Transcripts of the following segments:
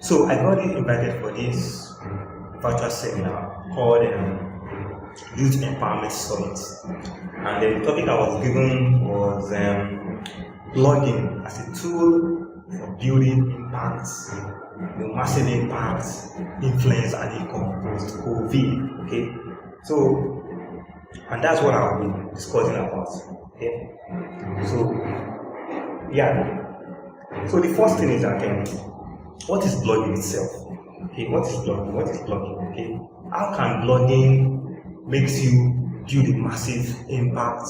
So I got invited for this virtual seminar called Youth Empowerment Summit, and the topic I was given was blogging as a tool for building impacts, massive impacts, influence, and income post-COVID. Okay, so and that's what I'll be discussing about. Okay, so yeah. So the first thing is that what is blogging itself? Okay, what is blogging? What is blogging? Okay, how can blogging makes you build a massive impact,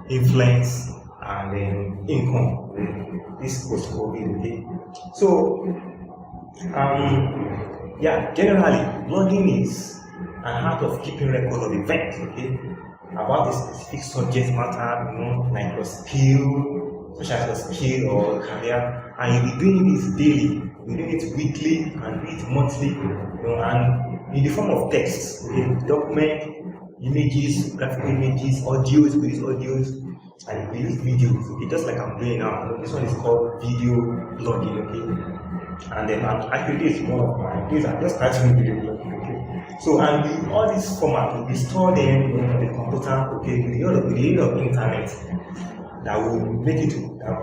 influence, and income? This post-COVID. Okay, so generally, blogging is an art of keeping record of events. Okay, about a specific subject matter, like your skill, such as your skill or career, and you'll be doing this daily. You're doing it weekly and do it monthly, and in the form of text, okay, document, images, graphic images, audios, and you use videos, okay, just like I'm doing now. This one is called video blogging, okay. And then actually this is one of my things. I'm just starting video blogging, okay. So and all this format will be stored in on the computer, okay, with the aid of internet that will make it,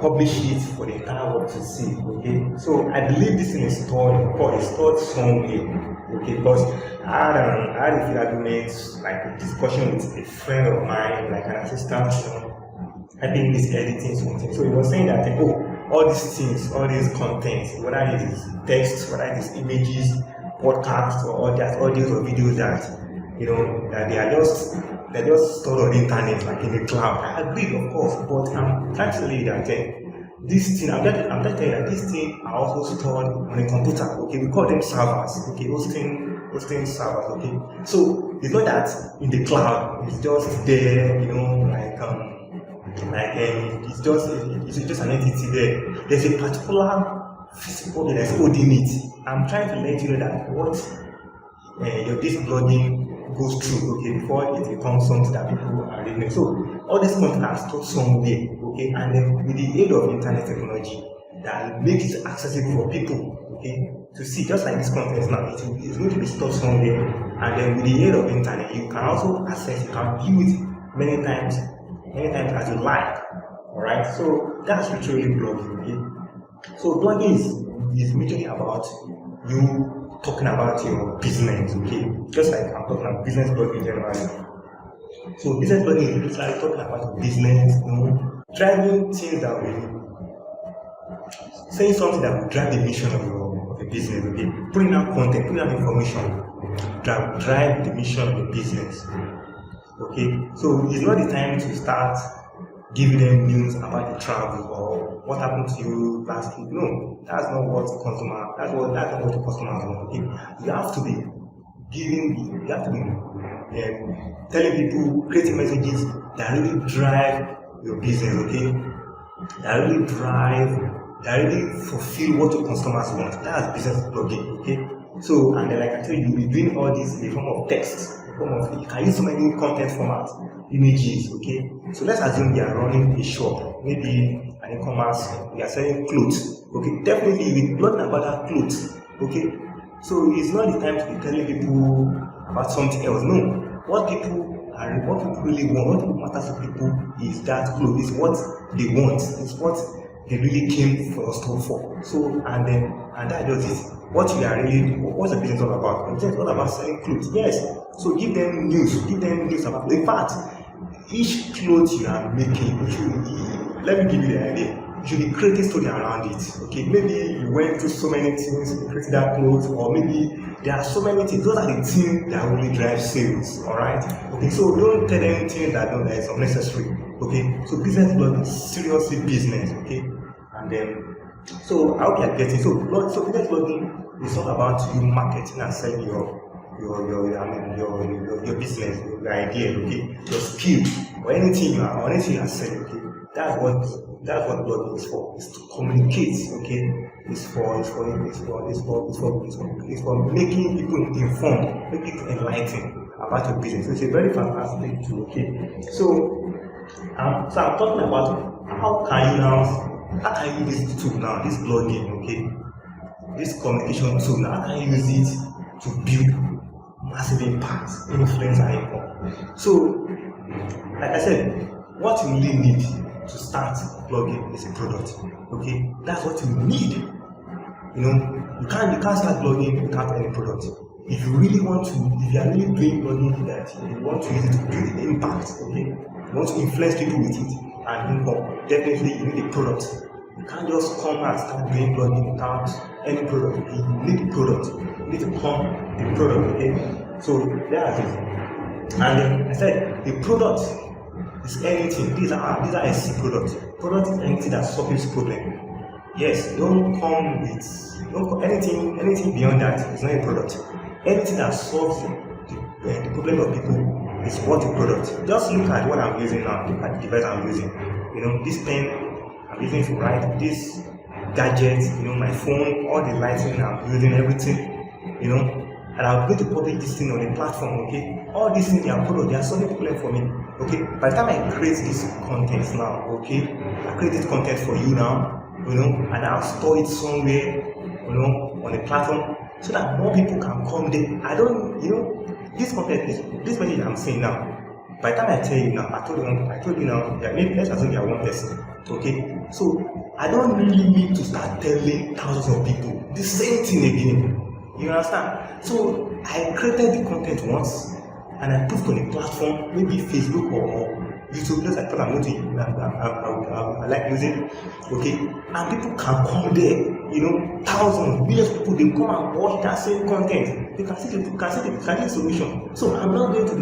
publish it for the entire world to see. Okay, so I believe this thing is stored somewhere. Okay, because I had a few arguments, like a discussion with a friend of mine, like an assistant, I think this editing something. So he was saying that all these things, all these contents, whether it is text, whether it is images, podcasts, or all that audios or videos that that they're just stored on the internet, like in the cloud. I agree, of course, but I'm trying to tell you that this thing, I'm trying to tell you that this thing are also stored on a computer. Okay, we call them servers. Okay, hosting servers. Okay, so it's not that in the cloud. It's just there, it's just an entity there. There's a particular physical that is holding it. I'm trying to let you know that what this blogging goes through, okay, before it becomes something that people are reading. So all this content are stored somewhere, okay, and then with the aid of internet technology that makes it accessible for people, okay, to see. Just like this content now, it's going to be stored somewhere, and then with the aid of internet, you can also access, you can view it many times as you like. All right, so that's literally blogging. Okay, so blogging is literally about you talking about your business, okay? Just like I'm talking about business blogging generally. So business blogging is like talking about your business, driving things that will, saying something that will drive the mission of your business, okay? Putting out content, putting out information, drive the mission of the business, okay? So it's not the time to start giving them news about the travel or what happened to you last week. No, that's not what the customers want. Okay? You have to be telling people, creating messages that really drive your business, okay? That really fulfill what your customers want. That's business blogging, okay? So, and then like I tell you, you'll be doing all this in the form of text, you can use so many content formats, images, okay? So let's assume you are running a shop, maybe an e-commerce, you are selling clothes, okay? Definitely you will be blogging about that clothes, okay? So it's not the time to be telling people about something else. No, what people really want, what matters to people is that clothes, is what they want, is what they really came for your store for. So and that does it. What's the business all about? It's all about selling clothes. Yes. So give them news about. In fact, each clothes you are making, let me give you the idea. You should be creating a story around it. Okay, maybe you went through so many things to create that clothes, or maybe there are so many things. Those are the things that really drive sales. Alright? Okay, so don't tell them things that is unnecessary. Okay, so business blog is seriously business. Okay, and then so how we are getting so business blogging is all about you marketing and selling your business, your idea, okay, your skill, or anything you are selling, okay. That's what blogging is for. It's to communicate, okay. It's for making people informed, making people enlightened about your business. So it's a very fantastic tool, okay. So I'm talking about how can you use this tool now, this blogging, okay, this communication tool now, how can you use it to build massive impact, influence, and income? So, like I said, what you really need to start blogging is a product. Okay, that's what you need. You can't start blogging without any product. If you really want to, if you are really doing blogging that you want to use it to build impact, okay, you want to influence people with it and income, definitely you need a product. You can't just come and start doing blogging without any product. You need a product. You need to come with a product, okay? So that's it. And then I said the product is anything. These are SC products. Product is anything that solves problem. Yes, don't come with anything beyond that. It's not a product. Anything that solves the problem of people is what a product. Just look at what I'm using now. Look at the device I'm using. This pen I'm using to write. This gadget, my phone, all the lighting I'm using, everything, and I'm going to publish this thing on a platform. Okay, all these things are product. They are solving problem for me. Okay, by the time I create this content now, okay, I create this content for you now. And I'll store it somewhere, on a platform so that more people can come there. I don't, this content, this message I'm saying now, by the time I tell you now, I told you now, maybe let's assume you are one person, okay? So I don't really need to start telling thousands of people the same thing again. You understand? So I created the content once and I put it on a platform, maybe Facebook or YouTube, just like I'm using, I like using, okay, and people can come there, thousands, millions of people, they come and watch that same content. They can see the solution. So I'm not going to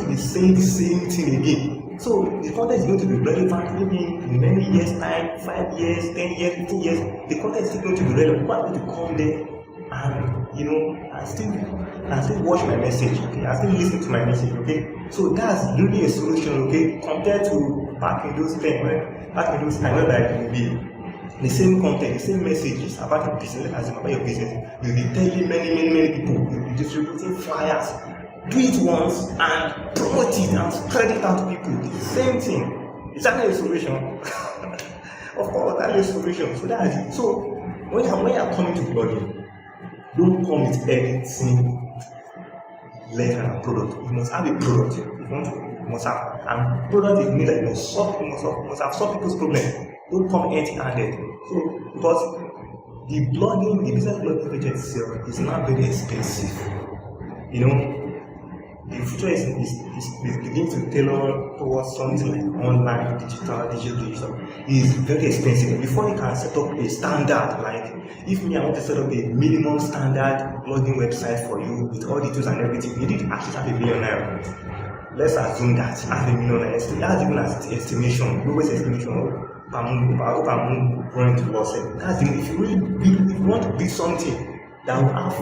be saying the same thing again. So the content is going to be relevant maybe in many years' time, 5 years, 10 years, 15 years, the content is still going to be relevant. People are going to come there and I still watch my message, okay? I still listen to my message, okay? So that's really a solution, okay? Compared to back in those times where the same content, the same messages about your business, about your business, you'll be telling many people, you'll be distributing flyers. Do it once and promote it and spread it out to people. The same thing. Is that not a solution? Of course, that is a solution. So that's it. So when you're coming to blogging, don't come with anything less than a product. You must have a product. You must have, and product is mean that you must have solved people's problem. Don't come empty-handed. So because the business blogging page itself is not very expensive. The future is beginning to tailor towards something like online, digital. It is very expensive. Before you can set up a standard, like if I want to set up a minimum standard blogging website for you with all the tools and everything, you need to actually have $1 million. Let's assume that have $1 million. That's even as estimation, lowest estimation. I hope I'm going to loss. That's if you want to build something that will have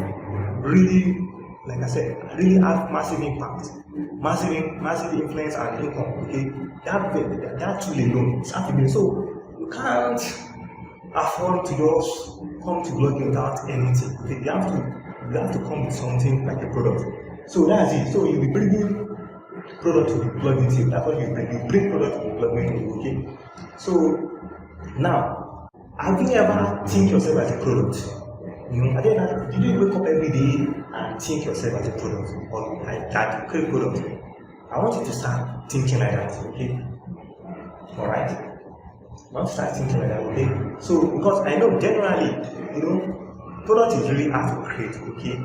really, like I said, really have massive impact, massive influence and income. Okay, that tool alone is happening. So you can't afford to just come to blogging without anything. Okay, you have to come with something like a product. So that's it. So you'll be bringing product to the blogging team. That's what you bring. You bring product to the blogging team. Okay. So now, have you ever think yourself as a product? Did you wake up every day and think yourself as a product or like that create product? I want you to start thinking like that, okay? Alright? I want to start thinking like that, okay? So because I know generally, product is really hard to create, okay?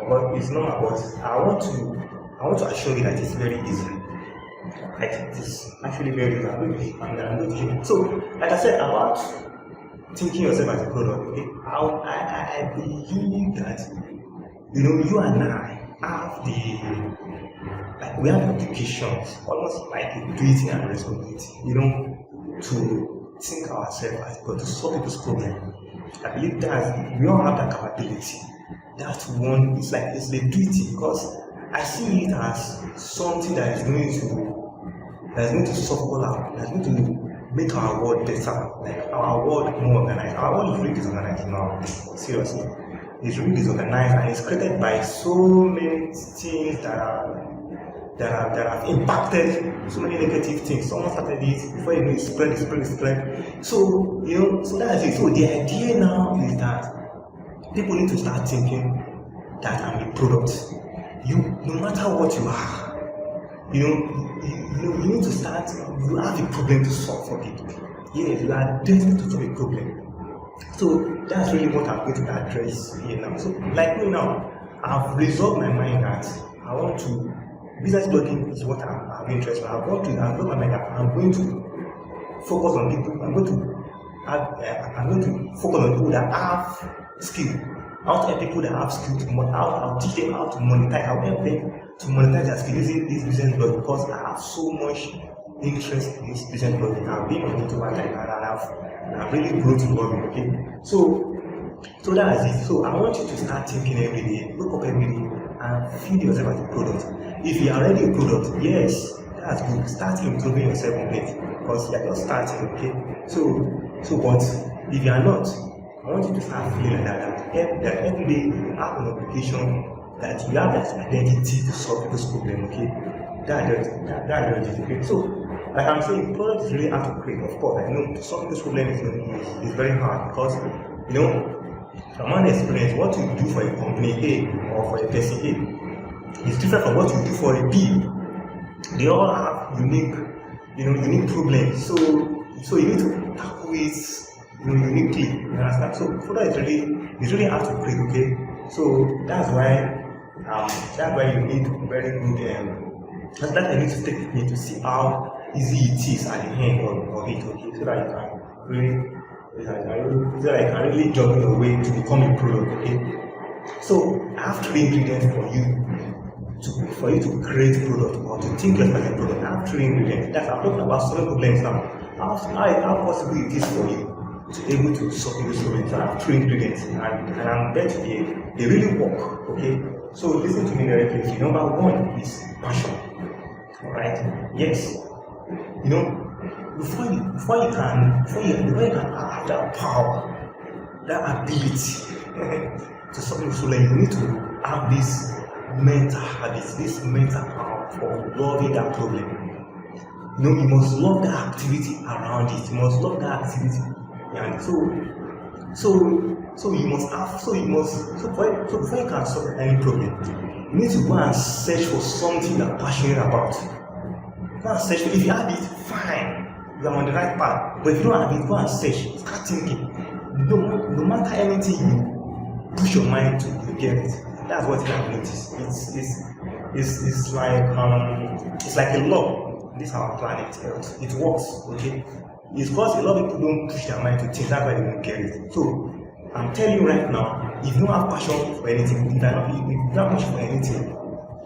But it's not about I want to assure you that it's very easy. Right? It's actually very easy. So, like I said about thinking yourself as a product, okay? I believe that you and I have we have obligations, almost like a duty and responsibility, to think ourselves as God, to solve people's problem. I believe that we all have that capability. That one is it's the duty, because I see it as something that is going to solve all our, that's going to make our world better, like our world more organized. Our world is really disorganized now, seriously. It's really disorganized and it's created by so many things that have impacted so many negative things. Someone started it, before you know it spread. So, so that's it. So the idea now is that people need to start thinking that I'm a product. No matter what you are, you need to start. You have a problem to solve for people. Yes, you are destined to solve a problem. So that's really what I'm going to address here now. So like me now, I've resolved my mind that I want to. Business blogging is what I'm interested in. I'm going to focus on people. I'm going to focus on people that have skill. I'll help people that have skill I'll teach them how to monetize. I'll help them to monetize their skill using this business blog because I have so much interest in this business blogging. I've been on it over time and I've really grown to love it. Okay, so that's it. So I want you to start thinking every day, wake up every day, and feed yourself as a product. If you are already a product, yes, that's good. Start improving yourself on it because you are just starting. Okay, so but if you are not, I want you to start feeling like that every day you have an obligation that you have that identity to solve people's problem. Okay, that is okay. So like I'm saying, product is really hard to create. Of course, I know to solve people's problem is very hard because from my experience, what you do for a company A or for a person A is different from what you do for a B. They all have unique problems. So you need to tackle it uniquely. You understand? So product is really hard to create. Okay, so that's why you need very good. That's I need to take me to see how easy it is at the end of it. Okay, so that you can really. So I can really jump your way to become a product. Okay, so I have 3 ingredients for you to create a product or to think like a product. I have 3 ingredients. That's I'm talking about solving problems now. How possible it is for you to be able to solve these problems. So I have 3 ingredients, and I'm bet they really work. Okay, so listen to me very carefully. Number 1 is passion. All right. Yes. Before you can have that power, that ability to solve the problem, you need to have this mental habit, this mental power for loving that problem. You must love that activity around it. You must love that activity, and so before you can solve any problem, you need to go and search for something you're passionate about. Go and search for. If you have it, fine. You are on the right path. But if you don't have it, go and search. Start thinking. No matter anything you push your mind to, you get it. That's what you have noticed. It's like a law. This is our planet Earth. It works. Okay. It's because a lot of people don't push their mind to things. That's why they don't get it. So I'm telling you right now, if you don't have passion for anything, if you don't have passion for anything,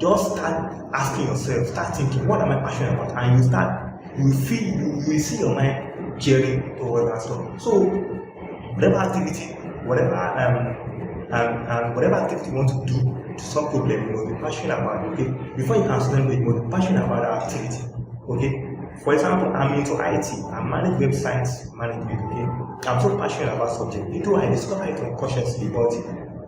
just start asking yourself. Start thinking, what am I passionate about? And you will see your mind gearing towards that stuff. So whatever activity you want to do to solve problem, you must be passionate about it. Okay, before you can solve it, you must be passionate about that activity. Okay, for example, I'm into IT. I manage websites management. Okay, I'm so passionate about subject. I discovered it unconsciously, but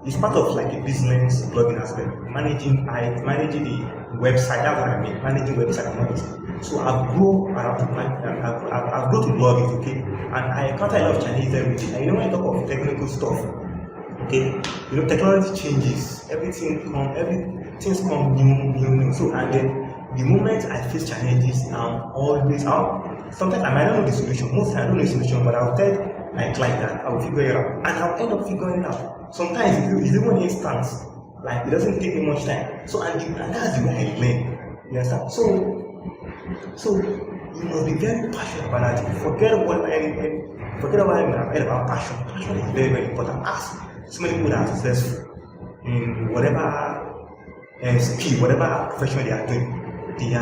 it's part of like a business blogging aspect. Managing the website. That's what I mean. Managing website management. So I've grown I've grown to blog it, okay? And I encounter a lot of challenges every day. And when I talk of technical stuff, okay, technology changes, things come new. So and then the moment I face challenges, I'm always out. Sometimes I might not know the solution. Most times I don't know the solution, but I'll tell my client that I will figure it out. And I'll end up figuring it out. Sometimes it's even instant. Like it doesn't take me much time. So and that's the way I learn. You understand? So you must be very passionate about that. Forget about passion. Passion is very, very important. Ask so many people that are successful in whatever skill, whatever profession they are doing. They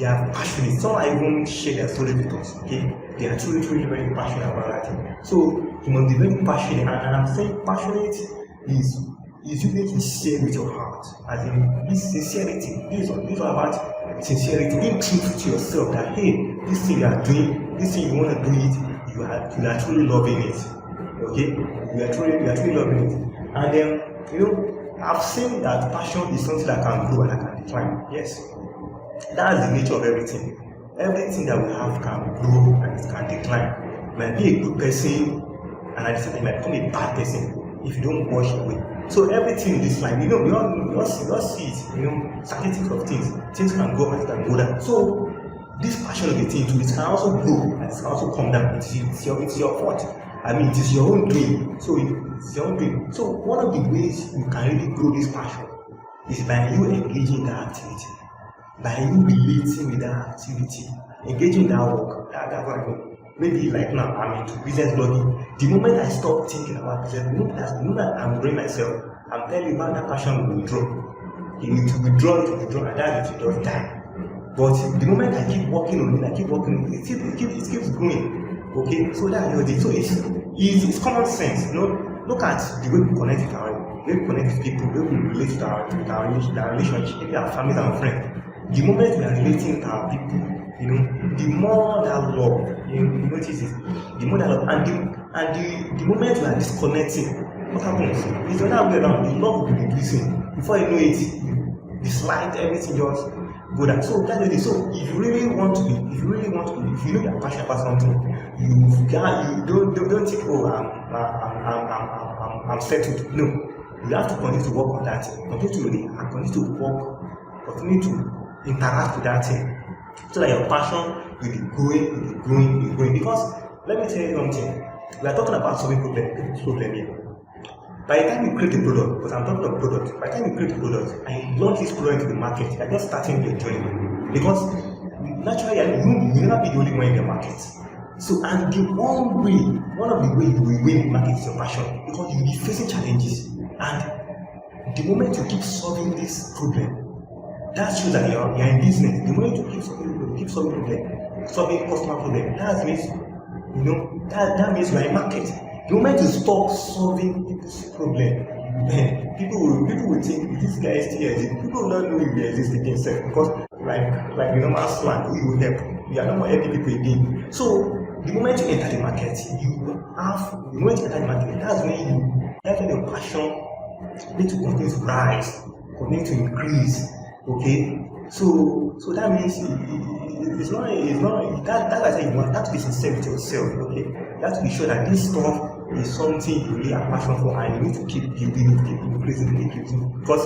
are passionate. Some are even share their story with us. Okay, they are truly, truly very passionate about that thing. So you must be very passionate. And I'm saying passionate is you need to share with your heart. As in this sincerity. This is all about sincerity, being truthful to yourself that hey, this thing you are doing, this thing you want to do it, you are truly loving it. Okay, you are truly loving it. And then I've seen that passion is something that can grow and that can decline. Yes, that's the nature of everything. Everything that we have can grow and it can decline. You might be a good person, and at the same time you might become a bad person. if you don't wash away. So everything in this life, we all see it, statistics of things can go up, it can go down. So this passion of a thing too, it can also grow and it can also come down. It's your fault. I mean, it is your own doing. So it's your own doing. So one of the ways you can really grow this passion is by you engaging in that activity, by you relating with that activity, engaging in that work. That's what I mean. Maybe like now I'm into business blogging. The moment I stop thinking about business, the moment I'm growing myself, I'm telling you about that passion will withdraw. You need to withdraw, and that's it will just die. But the moment I keep working on it, it keeps growing. Okay, so that's your thing. So it's common sense. Look at the way we connect with people, the way we relate to our relationship, maybe our families and friends. The moment we are relating with our people, the more that love, you notice it, the more that love, and the moment we are disconnecting, what happens? It's the other way around. The love will be reducing. Before you know it, the slight, everything just go down. So that's the thing. So if you know you're passionate about something, you don't think, oh, I'm settled. No, you have to continue to work on that thing. Continue to interact with that thing, so that your passion will be growing. Because let me tell you something. We are talking about solving problem here. By the time you create a product, because I'm talking about product, by the time you create a product and you launch this product into the market, you're just starting your journey. Because naturally, you will never be the only one in the market. So, and one of the ways you will win in the market is your passion, because you'll be facing challenges. And the moment you keep solving this problem, that shows that you're in business. The moment you keep solving customer problem, that means that means you're in market. The moment you stop solving people's problem, then people will think this guy is still existing. People will not know you exist again, because like the normal slang, who you will help. You are not more helping people again. So the moment you enter the market, that's when your passion needs to continue to rise, continue to increase. Okay, so that means it's not that's why I say you have to be sincere with yourself. Okay, you have to be sure that this stuff is something you really have passion for, and you need to keep building it, keep increasing it, because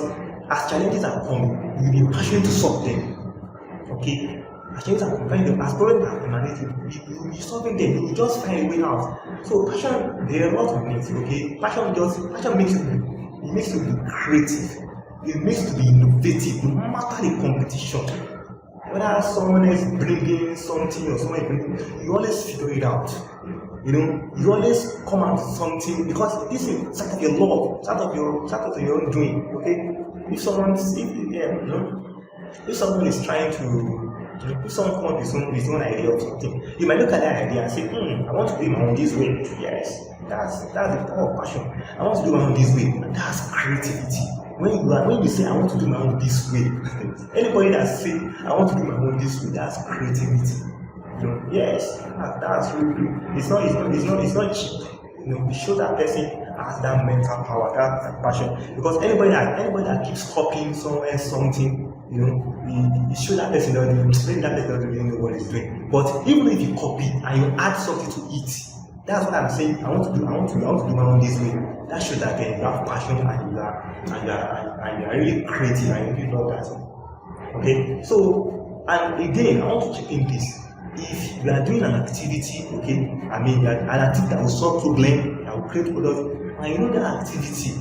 as challenges are coming, you'll be passionate to solve them. Okay, as challenges are coming, as problems are emanating, you'll be solving them. You will just find a way out. So passion, there are a lot of things. Okay, passion makes you be creative. It makes you be innovative, no matter the competition. Whether someone is bringing something or someone is bringing, you always figure it out. You always come out with something, because this is part of your love, part of your own doing. Okay, if someone is trying to, if someone comes up with his own idea of something, you might look at that idea and say, I want to do my own this way. Yes, that's the power of passion. I want to do my own this way, and that's creativity. When you say I want to do my own this way, anybody that say I want to do my own this way, that's creativity. Yes, that's really good. It's not cheap. You show that person has that mental power, that passion. Because anybody that keeps copying someone else something, you show that person doesn't really know what he's doing. But even if you copy and you add something to it, that's what I'm saying. I want to do my own this way. That shows that you have passion and you are really creative and you really love that. Okay, so and again, I want to check in this. If you are doing an activity, okay, an activity that will solve problem, that will create products, and that activity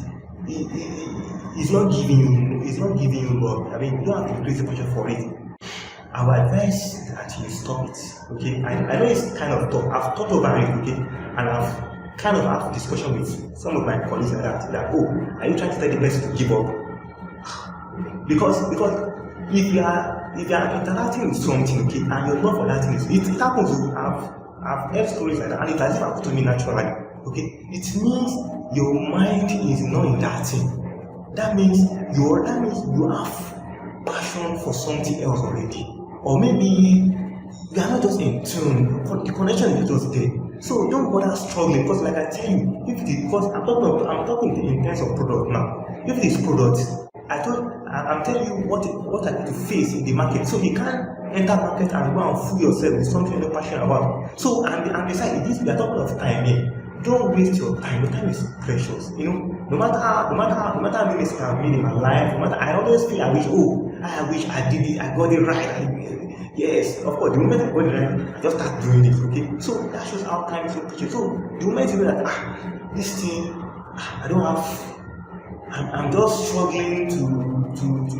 is not giving you love. You don't have to create a passion for it. I would advise that you stop it. Okay, I know it's kind of tough. I've thought over it, okay, and I've kind of had a discussion with some of my colleagues like that are you trying to tell the person to give up? Because if you are interacting with something, okay, and your love for that thing it happens. I've heard stories like that, and it has happened to me naturally. Okay, it means your mind is not in that thing. That means you have passion for something else already, or maybe you are not just in tune. The connection is just there. So don't bother struggling, because like I tell you, because I'm talking in terms of product now. If this product, I'm telling you what I need to face in the market. So you can't enter market and go and fool yourself with something you're not passionate about. So and besides this, we are talking of time here. don't waste your time. Your time is precious. You know, no matter how many mistakes I've made in my life, no matter, I always feel I wish I did it, I got it right. Yes, of course, the moment I got it right, I just start doing it. Okay, so that shows how time is so precious. So the moment you know that this thing, I don't have. I'm just struggling to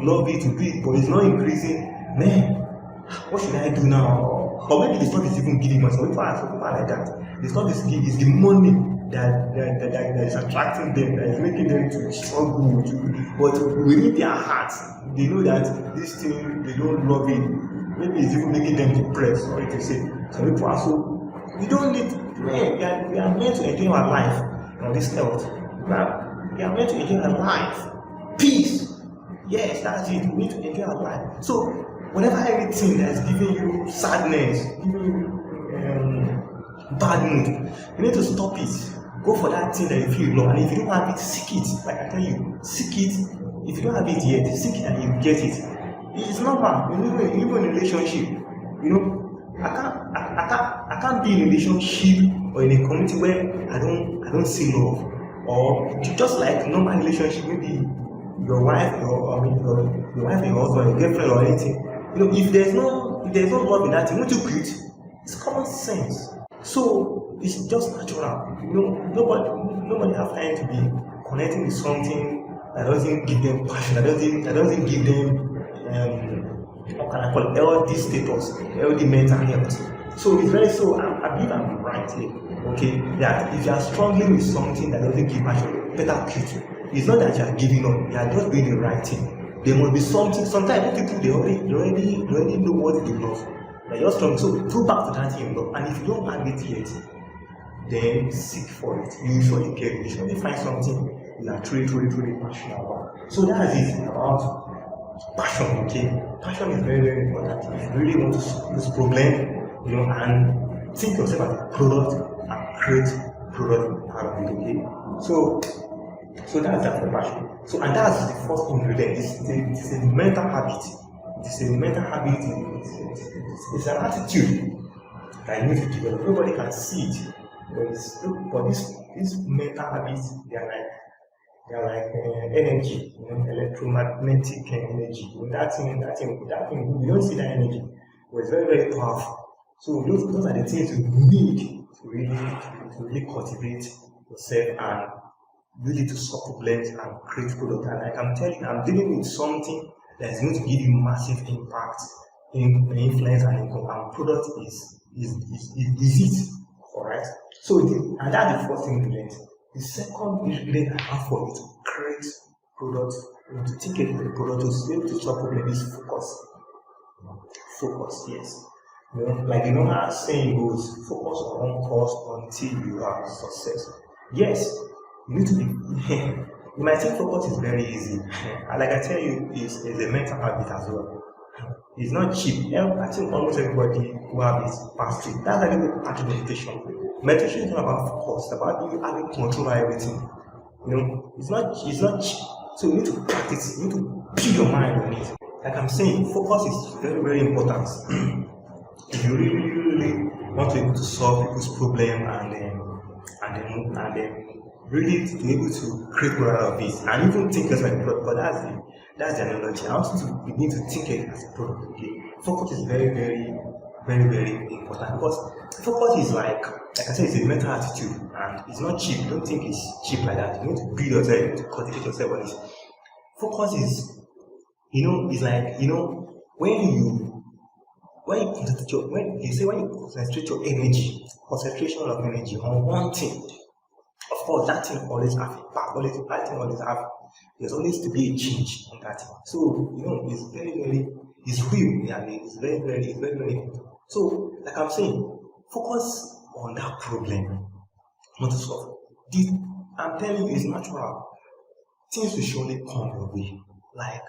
love it, to do it, but it's not increasing. Man, what should I do now? Or maybe the stuff is even giving money. So people are like that. The stuff is the money that is attracting them, that is making them to struggle. But within their hearts, they know that this thing, they don't love it. Maybe it's even making them depressed, or to say. So people are so, we don't need, man, we are meant to enjoy our life on this earth. We are meant to enjoy our life. Peace. Yes, that's it. We need to enjoy our life. So, whenever anything that's giving you sadness, giving you bad mood, you need to stop it. Go for that thing that you feel low. And if you don't have it, seek it. Like I tell you, seek it. If you don't have it yet, seek it and you get it. It's normal. Even in a relationship, you know, I can't be in a relationship or in a community where I don't see love. Or just like normal relationship, maybe your wife, your wife and your husband, your girlfriend or anything. You know, if there's no love in that thing, won't you quit? It's common sense. So it's just natural. You know, nobody have time to be connecting with something that doesn't give them passion, that doesn't give them how can I call it, healthy status, healthy mental health. So it's very I believe I'm right here. Okay, that if you are struggling with something that doesn't give passion, better quit. It's not that you are giving up, you are just doing the right thing. There must be something. Sometimes people they already know what they love. They're just struggling. So go back to that thing you love. And if you don't have it yet, then seek for it. You usually get it. You usually find something you are truly passionate about. So that's it about passion. Okay, passion is very, very important. If you really want to solve this problem, you know, and think yourself as a product and create product out of it. Okay, so that's that for passion. So and that's the first ingredient. It's a mental habit. It's a mental habit. It's an attitude that you need to develop. Nobody can see it, but this mental habits, they're like energy, you know, electromagnetic energy. That thing, we don't see that energy, but it's very, very powerful. So those are the things you need to really cultivate yourself and really to solve problems and create product. And like I'm telling you, I'm dealing with something that is going to give you massive impact, influence, and income. And product is it. Alright? So and that's the first ingredient. The second ingredient I have for you to create products, to think about the product, to be able to solve problems is focus. Focus, yes. You know, like the normal saying goes, focus on one cause until you are success. Yes, you need to be. You might think focus is very easy. Like I tell you, it's a mental habit as well. It's not cheap. I think almost everybody who have it mastery. That's why people practice meditation. Meditation is not about focus, it's about you having control over everything. You know, it's not cheap. So you need to practice, you need to build your mind on it. Like I'm saying, focus is very, very important. If you really want to be able to solve people's problem and then really to be able to create more out of it and even think as a product, but that's the analogy. I want you to begin to think it as a product. Okay, focus is very, very, very, very important because focus is like I said, it's a mental attitude and it's not cheap. Don't think it's cheap like that. You need to build yourself, you need to cultivate yourself on it. Focus is, it's like when you concentrate your energy, concentration of energy on one thing. Of course, that thing always have there's always to be a change on that thing. So, it's very, very, it's real. Yeah, it's very, very, important. So, like I'm saying, focus on that problem, not to solve it. I'm telling you, it's natural. Things will surely come your way. Like,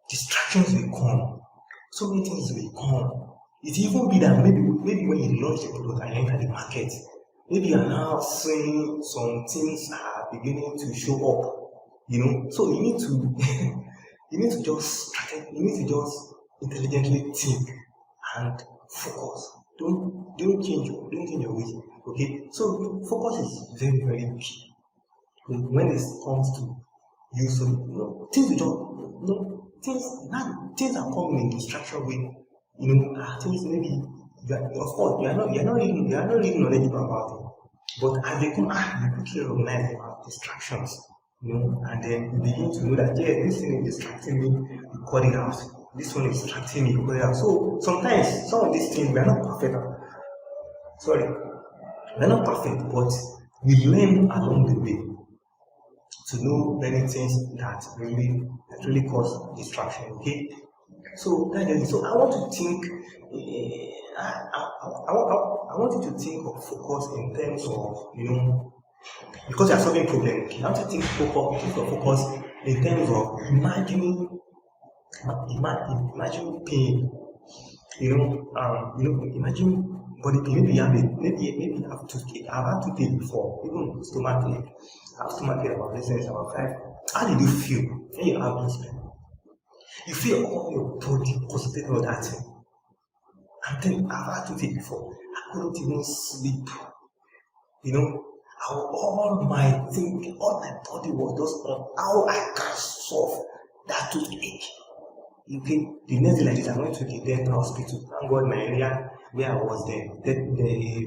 distractions will come. So many things will come. It even be that maybe when you launch the product and enter the market, maybe you're now seeing some things are beginning to show up. So you need to just intelligently think and focus. Don't change your ways. Okay, so focus is very, very key. When it comes to use of, things we don't, things are coming in distraction way. Things maybe of course you are not really knowledgeable about it, but as they come, you quickly recognize about distractions, and then you begin to know that yeah, this thing is distracting me, you cut it out. This one is distracting me, you cut it out. So sometimes some of these things we are not perfect. Sorry, we are not perfect, but we learn along the way to know many things that really cause distraction. Okay, so that is so. I want to think. I want you to think of focus in terms of because you are solving problem. Okay, I want you to think of focus in terms of imagine pain. Imagine body pain. Maybe you have it. Maybe you have toothache. I've had toothache before. Even stomach ache. I have stomach ache about about 5. How did you feel when you have this pain? You feel all your body concentrating on that thing. And then I've had toothache before. I couldn't even sleep. All my body was just on how I can solve that toothache. Okay, the next day like this, I went to the dental hospital. Thank God, my area where I was there, the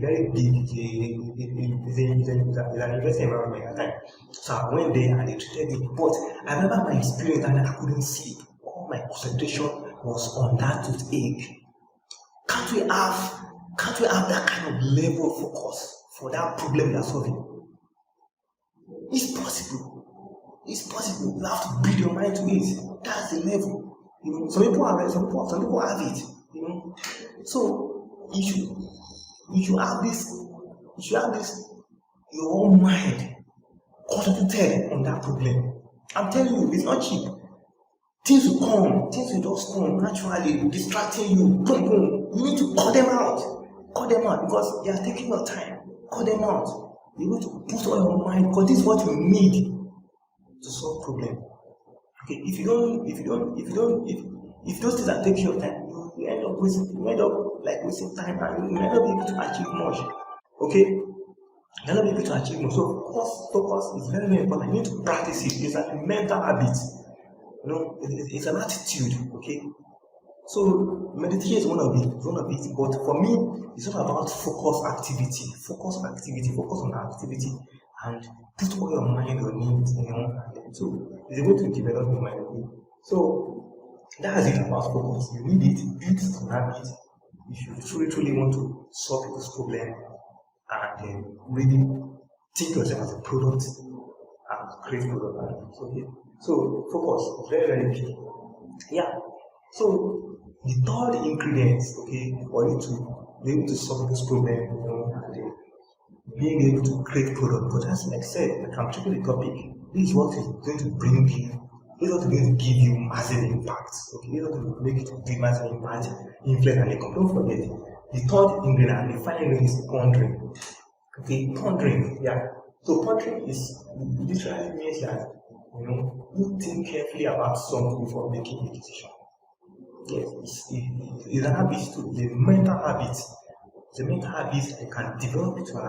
very big, is an university environment at the time. So I went there and they treated me. But I remember my experience and I couldn't sleep. All my concentration was on that toothache. Can't we have that kind of level of focus for that problem you are solving? It's possible. It's possible. You have to build your mind to it. That's the level. Some people have it, some people have it. So you should have this your own mind concentrated on that problem. I'm telling you, it's not cheap. Things will just come naturally, distracting you. Boom, boom. You need to cut them out because they are taking your time. Cut them out. You need to put on your mind because this is what you need to solve problem. Okay, if those things are taking your time, you end up wasting time and you may not be able to achieve much. Okay, you may not be able to achieve much. So focus is very, very important. You need to practice it. It's a mental habit. It's an attitude. Okay, so meditation is one of it. But for me, it's all about focus activity. Focus on activity, and put all your mind on it. So it's a way to develop your mind. So that's it about focus. You need it, build an habit. If you truly want to solve people's problem and really think yourself as a product and create product. So focus is very, very key. Yeah. So the third ingredient, for you to be able to solve this problem, and being able to create product. But as I said, I'm taking the topic. This is what is going to bring you. This is what is going to give you massive impact. Okay, this is what will make it big massive impact, influence, and income. Don't forget the third ingredient, the final ingredient is pondering. Okay, pondering. Yeah. So pondering is literally means that you think carefully about something before making a decision. Yes, it's an habit too. It's a mental habit. It's a mental habit that you can develop into an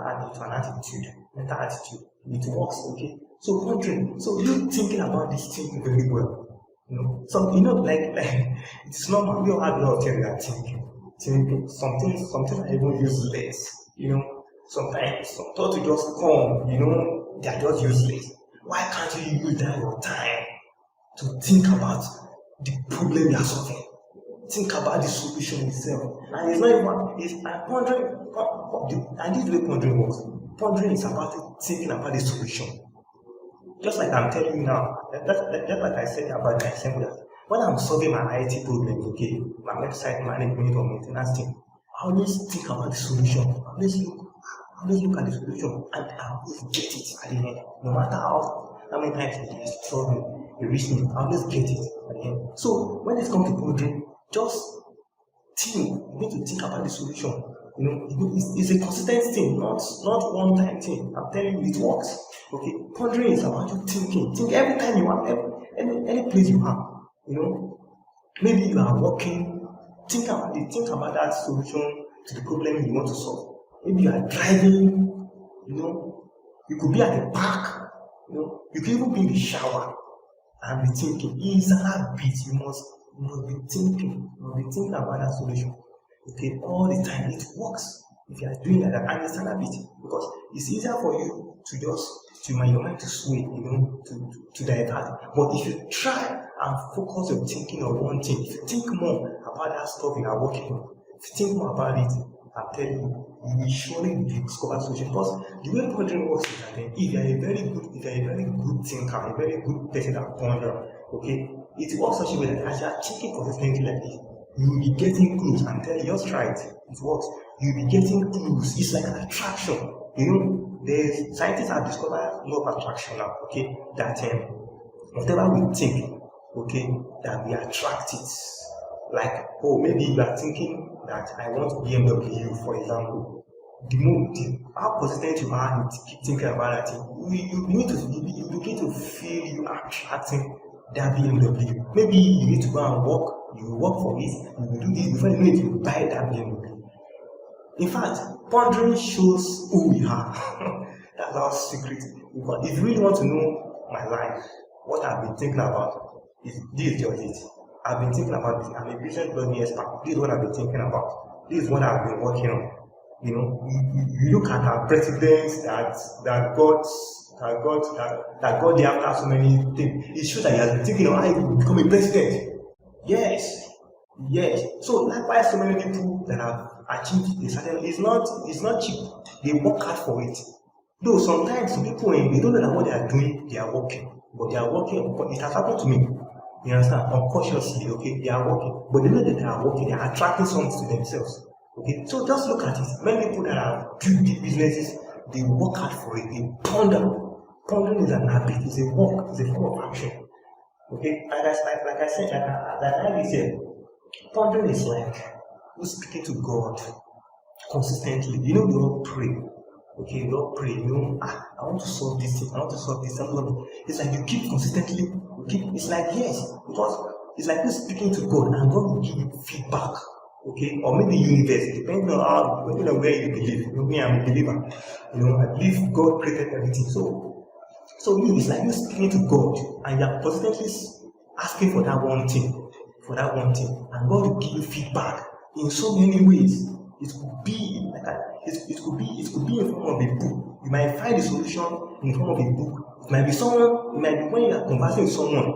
attitude, mental attitude. It works, okay? So pondering, so you thinking about this thing very well. So like it's normal. We all have a lot of things we are thinking. Some things are even useless. Sometimes some thoughts will just come. They are just useless. Why can't you use that your time to think about the problem you are solving? Think about the solution itself. And it's not even, pondering, and this is the way pondering works. Pondering is about thinking about the solution. Just like I'm telling you now, just like I said about my example, when I'm solving my IT problems, my website management or maintenance thing, I always think about the solution. I always look at the solution and I always get it at the end. No matter how many times it is struggling, it reaches me, I always get it at the end. So when it comes to pondering, just think. You need to think about the solution. It's a consistent thing, not one-time thing. I'm telling you, it works. Okay, pondering is about you thinking. Think every time you have, any place you have. Maybe you are working. Think about that solution to the problem you want to solve. Maybe you are driving, you could be at the park, you could even be in the shower and be thinking. It's an habit. You must be thinking. You must be thinking about that solution. Okay, all the time. It works if you are doing like that, and it's an habit because it's easier for you to just your mind to sway, to divert. But if you try and focus your thinking on one thing, if you think more about that stuff you are working on, if you think more about it, I'm telling you, you will surely discover solution. Because the way pondering works is that if you are a very good thinker, a very good person that ponder, okay, it works such a way that as you are thinking consistently like this, you will be getting clues. I'm telling you, just try it. It works. You'll be getting clues. It's like an attraction. The scientists have discovered law of attraction now, okay, that whatever we think, okay, that we attract it. Like, maybe you are thinking that I want BMW, for example. How consistent you are in keep thinking about that thing, you begin to feel you are attracting that BMW. Maybe you need to go and work, you will work for it, you will do this before you know it, you will buy that BMW. In fact, pondering shows who we are. That's our secret. Because if you really want to know my life, what I've been thinking about is this just it. I've been thinking about this. I'm a business learning expert. This is what I've been thinking about. This is what I've been working on. You look at our presidents that got the after so many things. It shows that he has been thinking of how he will become a president. Yes. So likewise, so many people that have achieved this, it's not cheap. They work hard for it. Though sometimes people, they don't know that what they are doing, they are working. But they are working. It has happened to me. You understand? Unconsciously, okay, they are working. But they know that they are working. They are attracting something to themselves. Okay, so just look at it. Many people that have built the businesses, they work hard for it. They ponder. Pondering is an habit. It's a work. It's a form of action. Okay, like I said, pondering is like you speaking to God consistently. We all pray. Okay, we all pray. I want to solve this thing. I want to solve this. It's like you keep consistently. It's like because it's like you speaking to God, and God will give you feedback. Okay, or maybe universe, depending on where you believe. Me, I'm a believer. I believe God created everything. So it's like you speaking to God, and you are constantly asking for that one thing, and God will give you feedback in so many ways. It could be in form of a book. You might find the solution in form of a book. It might be when you are conversing with someone,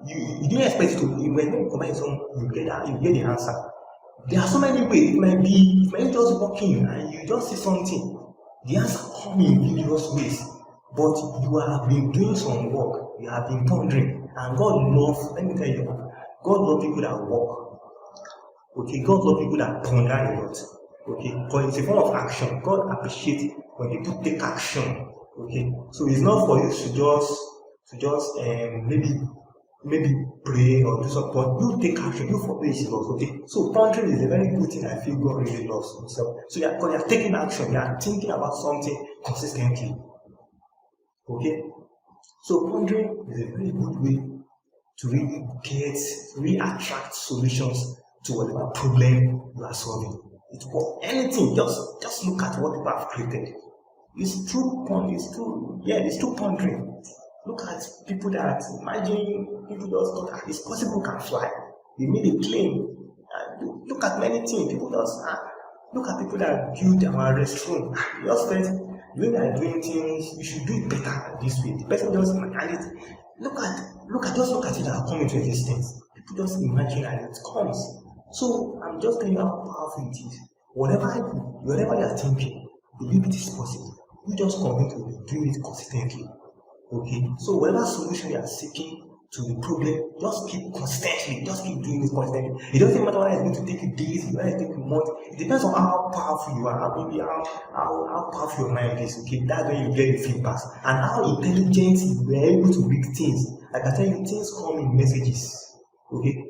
you didn't expect it to. When you converse with someone, you get the answer. There are so many ways. It might be just walking and you just see something. The answer comes in various ways. But you have been doing some work. You have been pondering. And God loves, let me tell you, God loves people that work. Okay, God loves people that ponder a lot. Okay, because it's a form of action. God appreciates when people take action. Okay, so it's not for you to just maybe pray or do something, but you take action, you follow His laws. Okay, so pondering is a very good thing. I feel God really loves Himself. So you're taking action, you are thinking about something consistently. Okay, so pondering is a very good way to really attract solutions to whatever problem you are solving. It's for anything. Just look at what people have created. It's true pondering. Look at people that imagine people just thought that it's possible can fly. They made a plane. Look at many things. People just look at people that build our restroom. You just felt the way they are doing things, we should do it better this way. The person just imagine it. Look at it that come into existence. People just imagine and it comes. So I'm just telling you how powerful it is. Whatever you are thinking, believe it is possible. You just commit to doing it consistently. Okay, so whatever solution you are seeking to the problem, just keep doing it constantly. It doesn't matter whether it's going to take you days, whether it's going to take you months. It depends on how powerful you are, how powerful your mind is. Okay, that's when you get the feedback and how intelligent you are able to read things. Like I tell you, things come in messages. Okay,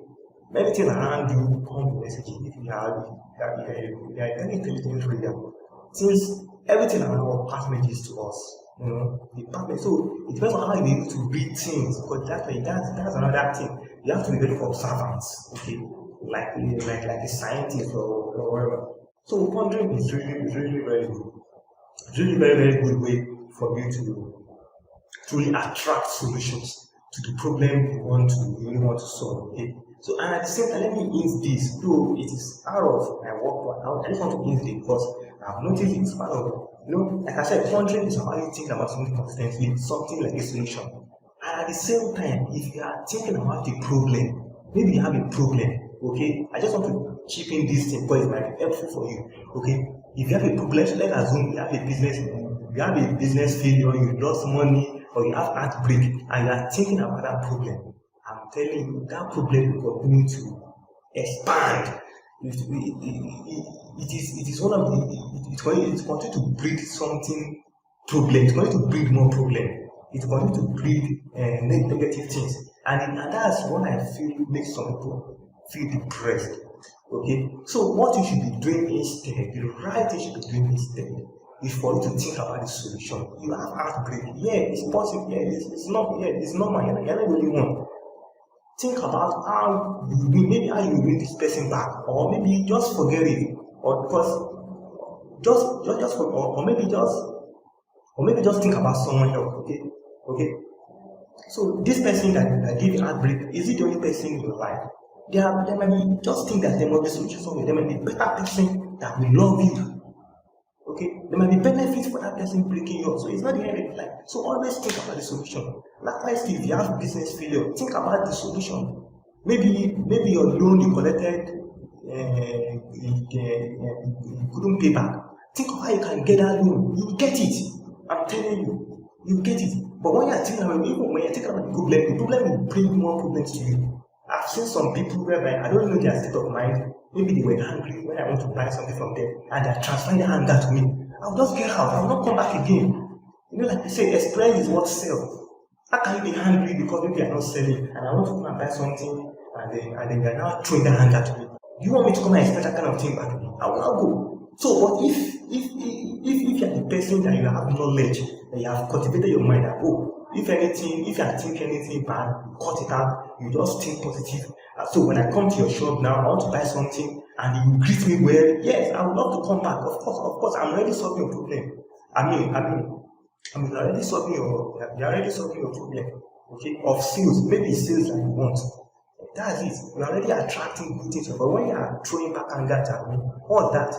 many things around you come in messages. If you are very intelligent reader, since everything around pass messages to us. So it depends on how you're able to read things, because that's another thing. You have to be very observant, okay, like a scientist or whatever. So pondering is really very good. It's really very good way for you to truly attract solutions to the problem you really want to solve. Okay. So and at the same time, let me hint this, though it is out of my work, but I just want to hint it because I've noticed it's part of, like I said, pondering is how you think about something consistently, something like a solution. And at the same time, if you are thinking about the problem, maybe you have a problem, okay? I just want to chip in this thing because it might be helpful for you, okay? If you have a problem, so let's assume you have a business failure, you lost money, or you have heartbreak, and you are thinking about that problem. I'm telling you, that problem will continue to expand. It is one of the, it's going to breed something problem. It's going to breed more problem. It's going to breed negative things, and that's what I feel makes some people feel depressed. Okay, so what you should be doing instead, the right thing you should be doing instead, is for you to think about the solution. You have heartbreak, yeah, it's possible, yeah, it's normal, you're not the only one. Think about how you win this person back, or maybe just forget it, or because maybe just think about someone else. Okay. So this person that gave you heartbreak, is it the only person in your life? There might be, just think that there might be solutions somewhere. There might be a better person that will love you. Okay, there might be benefits for that person breaking you up. So it's not the end of life. So always think about the solution. Likewise, if you have business failure, think about the solution. Maybe your loan you collected, you couldn't pay back. Think of how you can get that loan. You will get it. I'm telling you, you will get it. But when you're thinking about the problem will bring more problems to you. I've seen some people whereby I don't know their state of mind. Maybe they were angry when I want to buy something from them, and they're transferring their anger to me. I'll just get out. I'll not come back again. Like they say, experience is what sells. How can you be angry because maybe you're not selling, and I want to come and buy something, and then you're now throwing that anger to me? Do you want me to come and expect that kind of thing back? I will not go. So, but if you're the person that you have knowledge, that you have cultivated your mind, that if you are thinking anything bad, cut it out. You just think positive. So when I come to your shop now, I want to buy something, and you greet me well. Yes, I would love to come back. Of course, I'm already solving your problem. You're already solving your problem. Okay, of sales, maybe sales that you want. That's it. You're already attracting good things. But when you are throwing back anger at me, all that.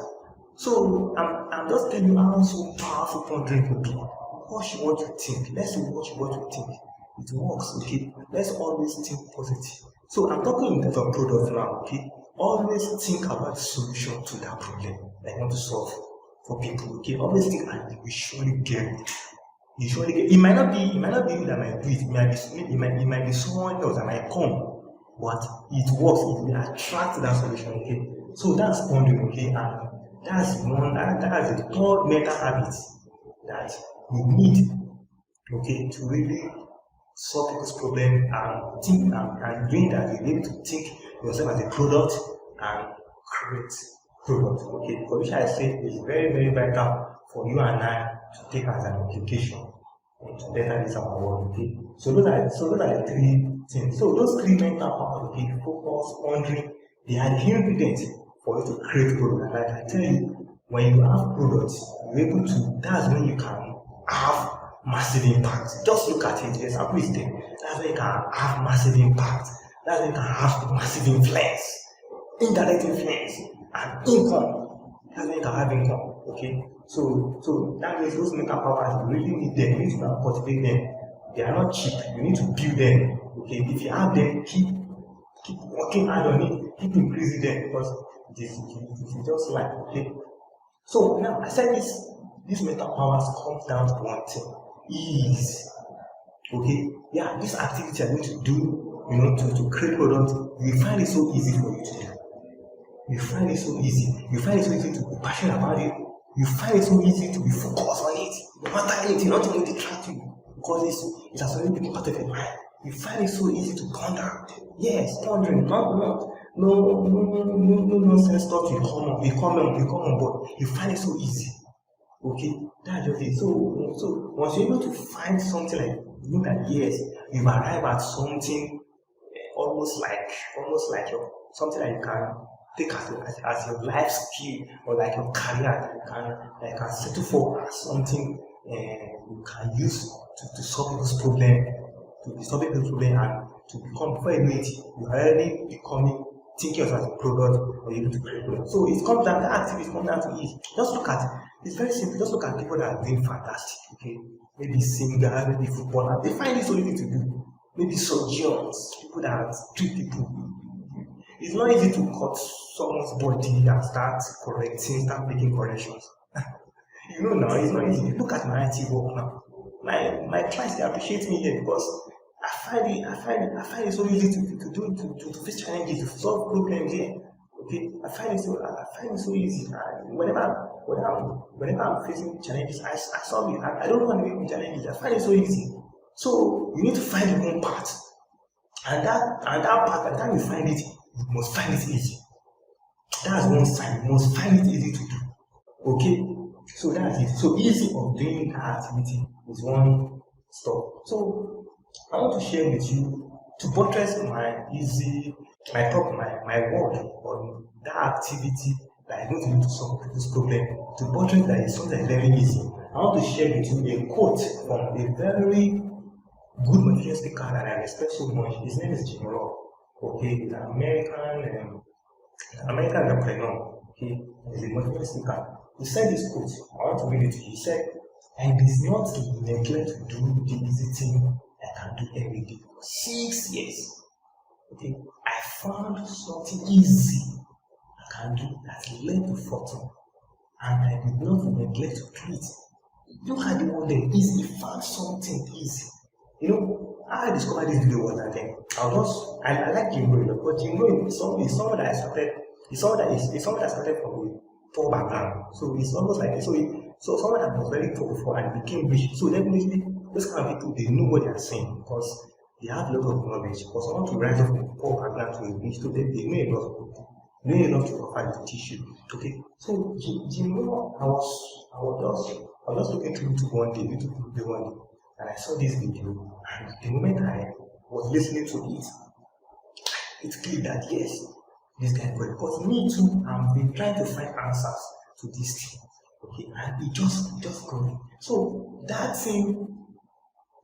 So I'm just telling you how so powerful pondering could be. Watch what you think. Let's watch what you think. It works, okay? Let's always think positive. So I'm talking in terms of products now, okay? Always think about the solution to that problem that you want to solve for people, okay? Always think, and you surely get it. You surely get it. It might not be you that might do it. It might be someone else that might come, but it works. It will attract that solution, okay? So that's pondering, okay? And that's the third mental habit that you need, okay, to really solve people's problem and think and doing that, you'll be able to think yourself as a product and create product, okay, for which I say is very, very vital for you and I to take as an application to better this our world, okay. So those are the three things. So those three mental powers, okay, focus, pondering, they are the ingredients for you to create product. Like I tell you, when you have products, you're able to, that's when you can have massive impact. Just look at it. The example is there. That's when you can have massive impact. That's when you can have massive influence, indirect influence, and income. That's when you can have income. Okay. So that means those mental powers, you really need them. You need to cultivate them. They are not cheap. You need to build them. Okay. If you have them, keep working hard on it. Keep increasing them, because it is just like, okay. So now I said these mental powers comes down to one thing. Ease. Okay? Yeah, this activity I'm going to do, to create products, you find it so easy for you to do. You find it so easy. You find it so easy to be passionate about it. You find it so easy to be focused on it. No matter anything, nothing will distract you. Because it has already become part of your mind. You find it so easy to ponder. Yes, pondering, no nonsense stuff will come on board. You find it so easy. Okay, that's just it. So once you're able to find something like, look at, yes, you've arrived at something almost like something that you can take as your life skill or like your career that you can settle for as something you can use to solve people's problem, to be solving people's problem and to become, before you know it, you're already becoming, thinking of as a product or able to create product. So it comes down, that activity comes down to it. Just look at, it's very simple, just look at people that are doing fantastic, okay? Maybe singer, maybe footballer, they find it so easy to do. Maybe surgeons, people that treat people. It's not easy to cut someone's body and start correcting, start making corrections. You know now, it's not easy. Look at my IT work now. My clients, they appreciate me here because I find it so easy to do, to face challenges, to solve problems here. Okay, I find it so easy. Whenever I'm facing challenges, I solve it. I don't want to make challenges. I find it so easy. So you need to find your own path, and that path, by the time you find it, you must find it easy. That's one side. You must find it easy to do. Okay, so that's it. So easy of doing that activity is one step. So I want to share with you, to buttress my word on that activity that is going to lead to solve people's problem. To buttress that is something very easy. I want to share with you a quote from a very good motivational speaker that I respect so much. His name is Jim Rohn. Okay, he's an American entrepreneur. Okay, he's a motivational speaker. He said this quote. I want to read it to you. He said, "And it is not neglect to do the easy thing I can do every day for 6 years. Okay, I found something easy I can do that led to fortune, and I did not neglect to do it." Look at the word there, easy. He found something easy. You know, how I discovered this video was that I like Jim Rohn, but Jim Rohn is someone that started from a poor background. So it's almost like so someone that was very poor before and became rich. So definitely those kind of people, they know what they are saying because they have a lot of knowledge. For someone to rise up from a poor background to a rich, so they know a lot of people. They know enough to offer to teach you. Okay. So Jim Rohn, I was just looking through YouTube one day, and I saw this video, and the moment I was listening to it, it clicked that yes, this guy got it. Because me too, I've been trying to find answers to this thing. Okay, and it just got it. So that thing,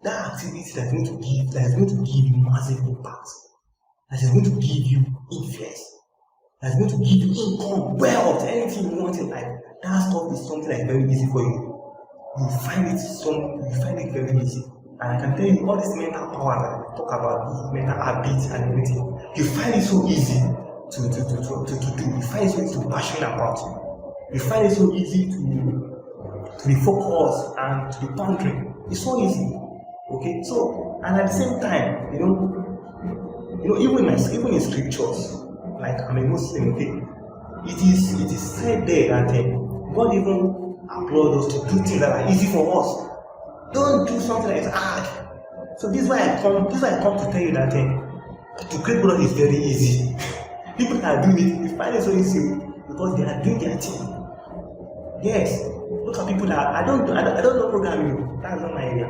that activity that's going to give you massive impact, that is going to give you influence, that's going to give you income, wealth, anything you want in life, that stuff is something that's very easy for you. You find it very easy. And I can tell you all this mental power that I talk about, mental habits and everything, you find it so easy to do. You find it so easy to be passionate about. You find it so easy to be focused and to be pondering. It's so easy. Okay, so and at the same time, you know, even in scriptures, like I'm a Muslim, okay, it is said there that God even applaud us to do things that are easy for us. Don't do something that is hard. So this is why I come to tell you that to create product is very easy. People that are doing it, they find it so easy because they are doing their thing. Yes, look at people that I don't know programming. That's not my area.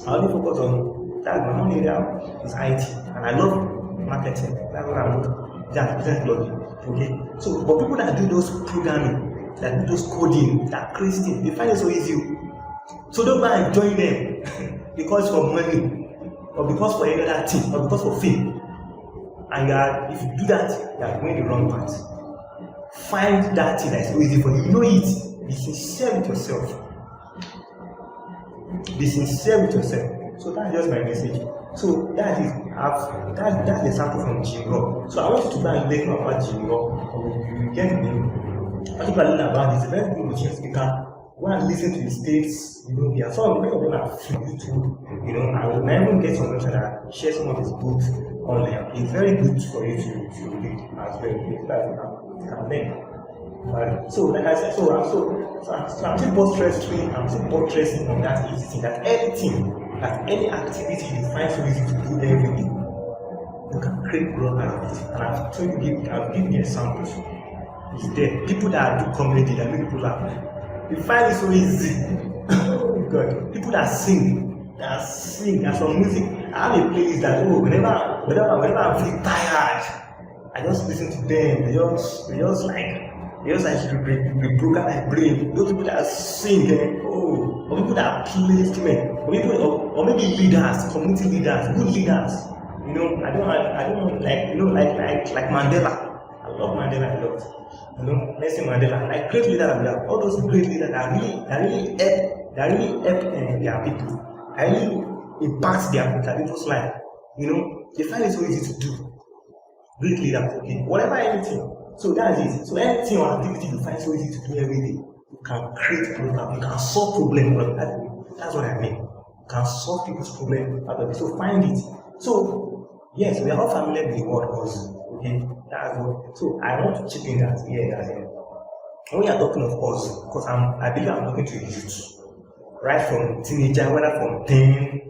I only focus on that's my own area is IT, and I love marketing. That's what I do. That's business logic. Okay, so but people that do those programming, that do those coding, that crazy thing, they find it so easy. So don't go and join them because for money, or because for any other thing, or because for fame. And if you do that, you are going the wrong path. Find that thing that is so easy for you. You know it. Be sincere with yourself. Be sincere with yourself. So that's just my message. So that is that's the sample from Jim Rohn. So I want you to go and learn about Jim Rohn. You get me? Particularly about this, a very good motivational speaker. Go and listen to his takes. You know, there are some of them are free YouTube. You know, I will even get some mention that share some of his books online. It's very good for you to read as well. You can learn. So like I said, I'm still buttressing on that easy thing, that any activity you find so easy to do every day, you can create growth out of it. And I'll give you examples. It's there. People that do comedy, that make people laugh, you find it so easy. Oh God. People that sing, there's some music. I have a playlist that whenever I'm feeling tired, I just listen to them. They just like they broke out my brain. Those people that sing, or people that play instrument, or maybe leaders, community leaders, good leaders. I don't like Mandela. I love Mandela a lot. Nelson Mandela, like great leaders, all those great leaders that really help their people, that really impact their people's life. They find it so easy to do. Great leaders, okay, whatever, anything. So that's it. So anything or activity you find so easy to do every day, you can create problem, you can solve problems. That's what I mean. You can solve people's problems out of it. So find it. So yes, we are all familiar with the word hustle. Okay, that's what. So I want to chip in that here. When we are talking of hustle, because I believe I'm talking to youth, right from teenager, whether from 10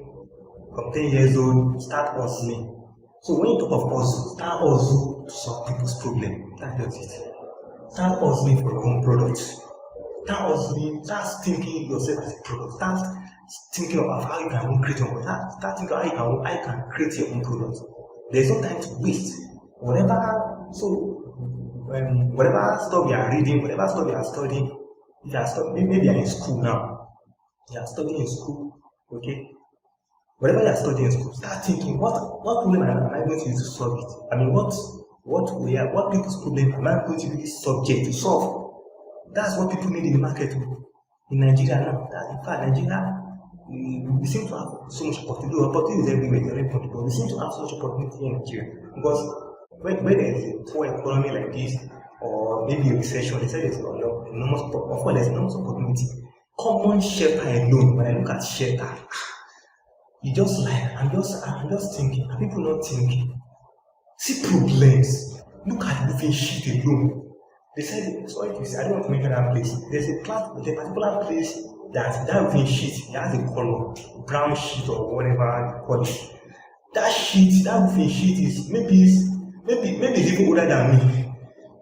years old, start hustling. So when you talk of hustle, start hustle to solve people's problem. That's just it. Start hustling for your own product. Start hustling, start thinking yourself as a product. Start thinking about how you can create your product. Start thinking how you can create your own product. There's no time to waste. Whatever stuff you are reading, whatever stuff you are studying, if you are studying, maybe you are in school now. You are studying in school, okay? Whatever you are studying in school, start thinking, what problem am I going to use to solve it? I mean, what people's problem am I going to use this subject to solve? That's what people need in the market. In Nigeria now, in fact, Nigeria, we seem to have so much opportunity. Opportunity is everywhere, but we seem to have so much opportunity in Nigeria. Because when there is a poor economy like this, or maybe a recession, they say there's enormous opportunity. Common shelter alone, when I look at shelter, you just like, I'm just thinking, are people not thinking? See problems. Look at moving sheet alone. They said, sorry to say, I don't want to mention that place. There's a particular place that roofing sheet, it has a color, brown sheet or whatever you call it. That roofing sheet is maybe it's even older than me.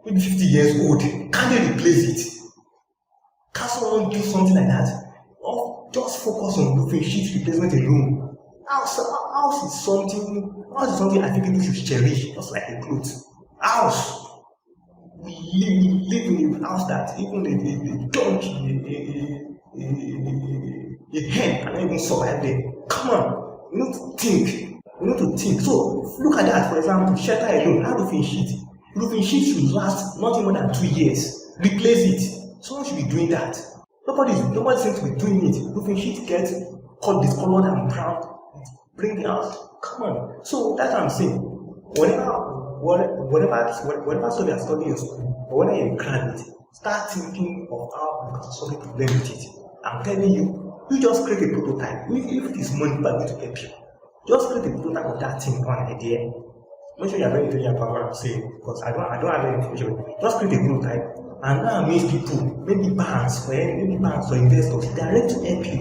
Maybe 50 years old. Can they replace it? Can someone do something like that? Or just focus on roofing sheet replacement alone? House is something I think people should cherish, just like a clothes. House. We live in a house that even a donkey, a hen cannot even survive there. Come on, we need to think. So look at that, for example, shelter alone, how roofing sheet. Roofing sheet should last not more than 2 years. Replace it. Someone should be doing that. Nobody seems to be doing it. Roofing sheet gets discolored and brown. Bring the house. Come on. So that's what I'm saying. Whatever study you're studying in school, or whether you're a graduate, start thinking of how you can solve a problem with it. I'm telling you, you just create a prototype. If it is money, but going to help you. Just create a prototype of that thing, one idea. Make sure you're very intelligent about what I'm saying, because I don't have any information. Just create a prototype, and now meet people, maybe banks or investors, they are ready to help you.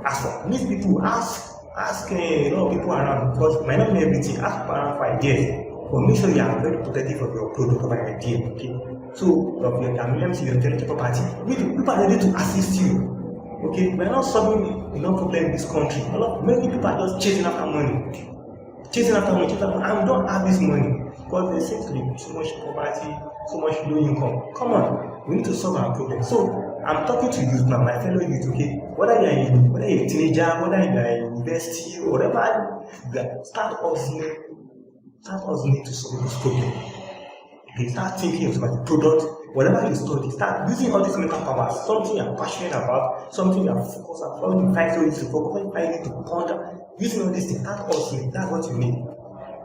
As for meet people, ask a lot of people around, because you might not know everything. Ask people around for ideas. But make sure you are very protective of your product or idea, okay? So, of your intellectual property, people are ready to assist you, okay? We are not solving enough problem in this country. Many people are just chasing after money. And we don't have this money because there seems to be so much poverty, so much low income. Come on, we need to solve our problem. So, I'm talking to youth now, my fellow youth, okay? Whether you're a teenager, whether you're in university, or whatever, start hustling to solve this problem. Okay, start thinking about the product, whatever you study, start using all these mental powers, something you're passionate about, something you're focused on, something you find so easy to focus, something you find easy to ponder, using all these things, start hustling, that's what you need.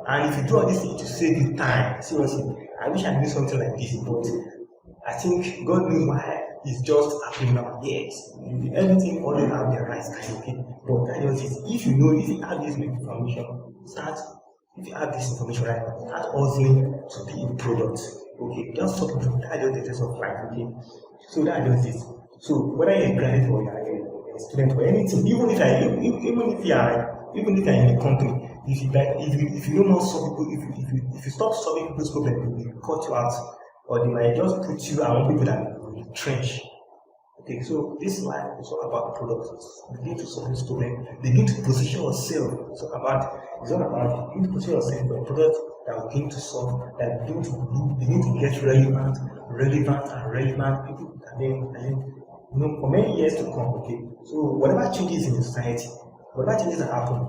And if you do all these things to save you time, seriously, I wish I knew something like this, but I think God knows why it's just happening now. Yes, everything always have their rights, okay? But that is it. If you have this information, if you have this information right now, start hustling to be a product. Okay, just talking to that just the test of life, okay? So that just it. So whether you're a graduate or you're a student or anything, even if you're in a company, if you don't know solve people, if you stop solving people's problems, they will cut you out, or they might just put you around people that will retrench. Okay, so this life is all about products. Begin to solve this problem. Begin to position yourself. It's all about begin to position yourself for a product that will begin to solve, that begin to get relevant people, for many years to come. Okay, so whatever changes in the society, whatever changes that happen,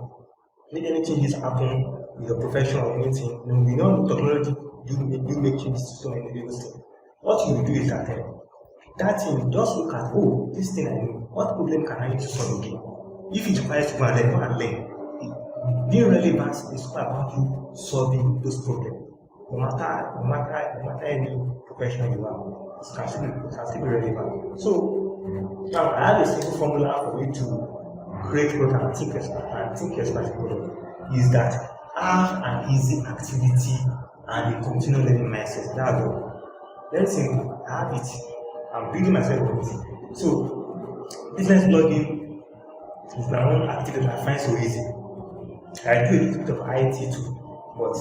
if any changes happen with your profession or anything, we know technology do make changes to so many things. What you will do is that that thing, just look at, this thing I know, what problem can I use to solve again? If it requires to go and learn. Being relevant is all about you solving those problems. No matter any profession you are, it can still be relevant. So now I have a simple formula for you to create product and think expansive product, is that have an easy activity and a continual learning mindset. That's all. Very simple. I have it. I'm building myself on it. So business blogging is my own activity that I find so easy. I do a little bit of IT too, but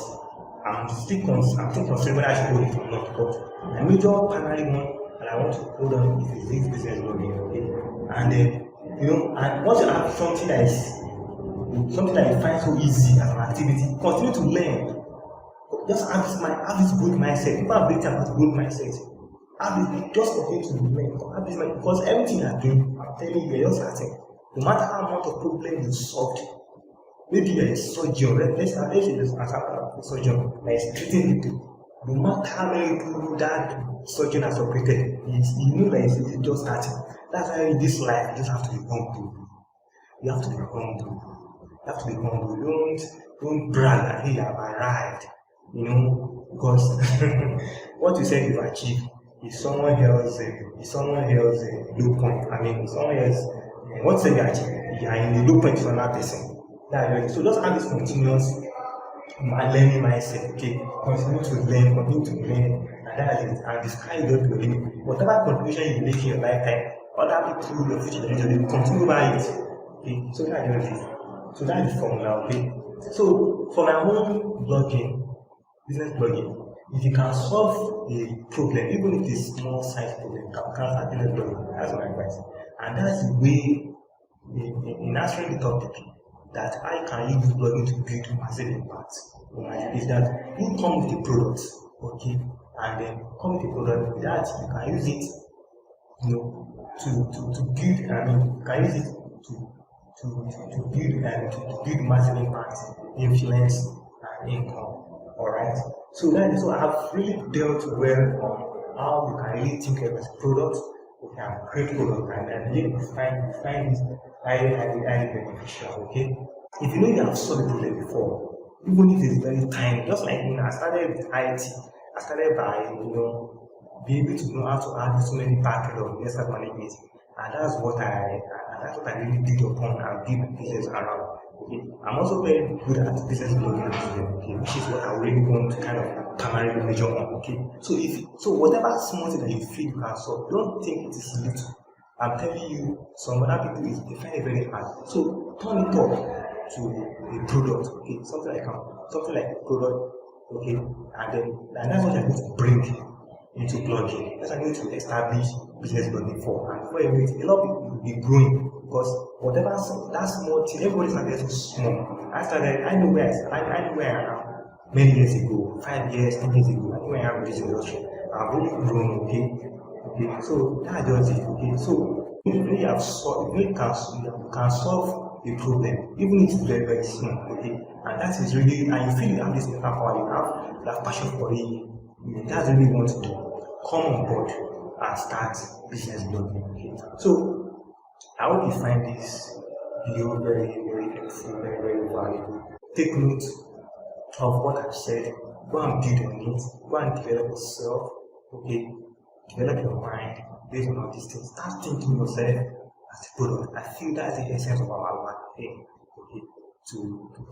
I'm still considering whether I should hold it or not. But my major primary one that I want to hold on is this business blogging. Okay, and then and once you have something that you find so easy as an activity, continue to learn. Just have this good mindset. People have built up this good mindset. Just continue to learn. Have this mindset, because everything you are doing, I'm telling you, you're just starting. No matter how much of problem you solved. Maybe you're a surgeon, let's say this as a surgeon that is treating people. No matter how many people that surgeon has operated, you know that it's just starting. That's why in this life, you just have to be humble. You have to be humble. Don't brag that, hey, I've arrived. Because what you said you've achieved is someone else's low point. Someone else, what you said you achieved, you are in the low point for another person. So just have this continuous learning mindset, okay? Continue to learn, and that is it. And the sky is not your limit. Whatever contribution you make in your lifetime, other people, your future generation, they will continue by it. Okay? So that is it. So that is the formula, okay? So for my own business blogging, if you can solve a problem, even if it's a small size problem, you can start business blogging. That's my advice. And that's the way in answering the topic, that I can use blogging to build massive impact. Is that you come with a product, okay, and then come with a product that you can use it, to build. You can use it to build massive impact, influence, and income. Alright. So I have really dealt well on how you can really think of as a product. You can create product, and you find this highly beneficial. Okay. If you know you have solved the problem before, even if it's very tiny, just like I started with IT, I started by being able to know how to add so many packets of business management, and that's what I really did upon and build business around. Okay. I'm also very good at business blogging as well, okay, which is what I really want to kind of primarily major on. Okay. So whatever small thing that you feel you can solve, don't think it is little. I'm telling you, some other people they find it very hard. So turn it up to a product, okay, something like a product, okay, and that's what I'm going to bring into blogging. That's what I'm going to establish business blogging for. And before you know it, a lot of people will be growing, because whatever that small thing, everybody's not getting small. I know where I am many years ago, 5 years, 10 years ago. I know where I am in this industry. I've really grown, okay. So that's just it, okay. So if you really have solved, you can solve a problem, even if it's very, very small, okay, and that is really, and you feel you have this mental power, you have that passion for it, that's really what you want to do. Come on board and start business blogging, okay. So I hope you find this video very, very helpful, very, very valuable. Take note of what I've said, go and build on it, go and develop yourself, okay, develop your mind based on all these things. Start thinking yourself as a product. I feel that's the essence of our life, okay, to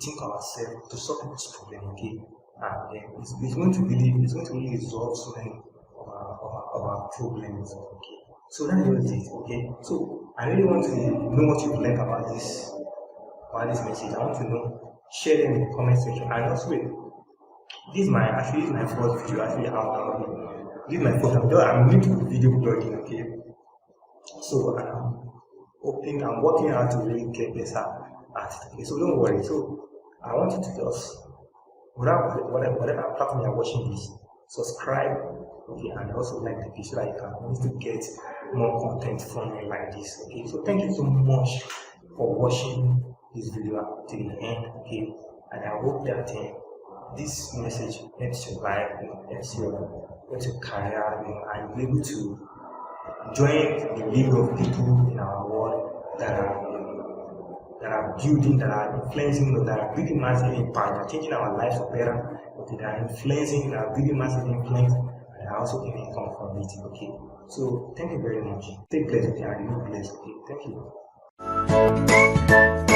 think ourselves, to solve this problem, okay, and it's going to really resolve so many of our problems, okay. So that's just it, okay. So I really want to know what you've learned about this message. I want to know. Share them in the comment section. And also, this is my first video out. This is my first time. I'm new to video blogging, okay. So I'm working hard to really get better at it. Okay, so don't worry. So I want you to just whatever platform you're watching this, subscribe, okay, and also like the video so that you can always get more content from me like this. Okay, so thank you so much for watching this video up to the end. Okay, and I hope that this message helps your life, helps your career, and be able to join the league of people in our world that are building, that are influencing, that are building massive impact, that are changing our lives for better, okay, that are influencing, that are building massive influence, and are also getting income from it, okay. So thank you very much. Stay blessed, okay, and be blessed, okay. Thank you.